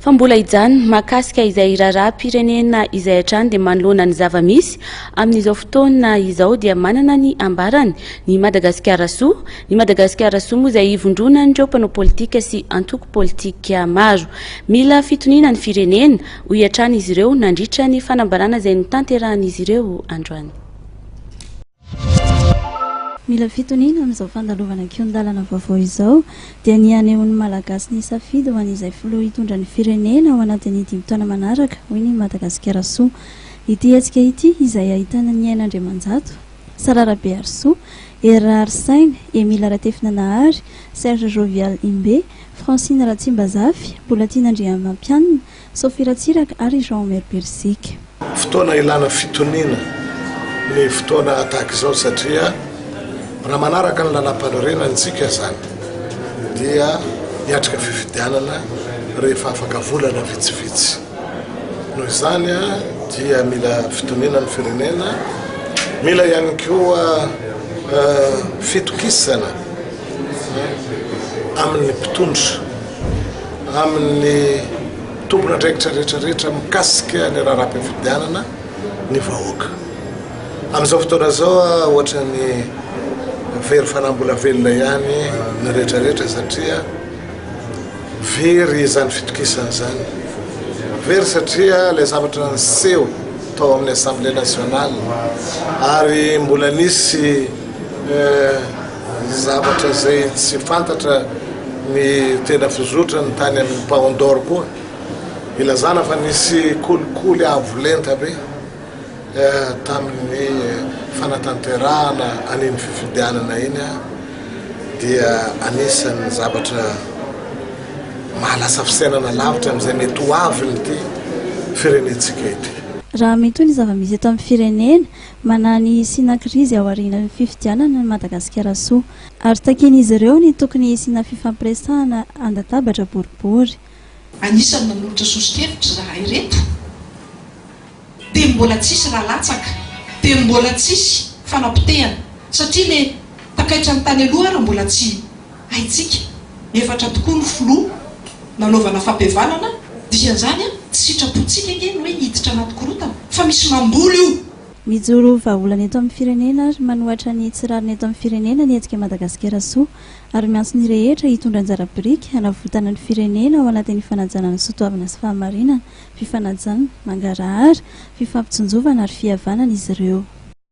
fa mbola ijany makasika izay raharaham-pirenena izay hatrany dia manoloana ny zava-misy amin'izao fotoana izao dia manana ny ambarany ny Madagasikara Soa. Ny Madagasikara Soa moa izay ivondronan'ireo mpanao politika sy antoko politika maro. Mila fitoniana ny firenena ho hiatrany izy ireo nandritra ny fanambarana izay notanterahan'izy ireo androany. Mila fitoniana amin'izao fandalovana kiondalana vaovao izao dia ny anehoan'ny malagasy ny safidy ho an'izay filoha hitondra ny firenena ao anatin'ny 5 taona manaraka hoy ny Madagasikara Soa. Ity hetsika ity izay ahitana ny Ainandriamanjato, Sarara Bearsoa, Era Arsainy, Emila Ratefina Nahary, Serge Jovial Imbe, Francine Ratsimbazafy, Bolatina Andriamampianina, Sophie Ratsiraka ary Jean-Omer Bersik. Fotoana ilana fitoniana ny fotoana tahaka izao satria raha manaraka ny lalam-panorenana antsika zany dia hiatrika fifidianana rehefa afaka volana vitsivitsy. Noho izany dia mila fitoniana ny firenena, mila ihany koa fitokisana amin'ny mpitondra, amin'ny tompona andraikitra rehetrarehetra mikasika ny raharaham-pifidianana ny vahoaka. Amin'izao fotoana zao ohatra ny very fanambola velona ihany ny rehetrarehetra satria very izany fitokisana zany. Very satria ilay zavatra niseho tao amin'ny Assemblée nationale ary mbola nisy zavatra zay tsy fantatra ny tena fizotra ny tany amin'ny Paon d'Or koa. Ilazana fa nisy kolikoly avolenta be tamin'ny fanatanterahana an'iny fifidianana iny dia anisan'ny zavatra mahalasa fisainana lavitra amin'izay mety ho avy nyity firenentsika ity. Raha mety ny zava-misy eto amin'ny firenena manany sina krizy ao aorianan'ny fifidianana ny Madagasikara Soa ary taken'izy ireo ny tokony sina fifampiresahana andatabatra boribory. Anisan'ny manolotra sosokevitra raha ireto dia mbola tsisy raha latsaka, dia mbola tsisy fanapotehana satria le takaitra ny tany aloha raha mbola tsy haitsika. Efatra tokoa ny filoha nanaovana fampihavanana dia zany tsy sitrapontsika ngeny hoe hiditra anaty korotana fa misy mamboly io. Mijoro vahaolana eto amin'ny firenena ary manohatra ny tsirariny eto amin'ny firenena ny hetsika Madagasikara Soa ary miantso ny rehetra hitondra anjara biriky hanavotana ny firenena ao anatin'ny fanajanana soatoavana sy fahamarinana, fifanajana, mangarahara, fifampitsinjovana ary fihavanana izy ireo.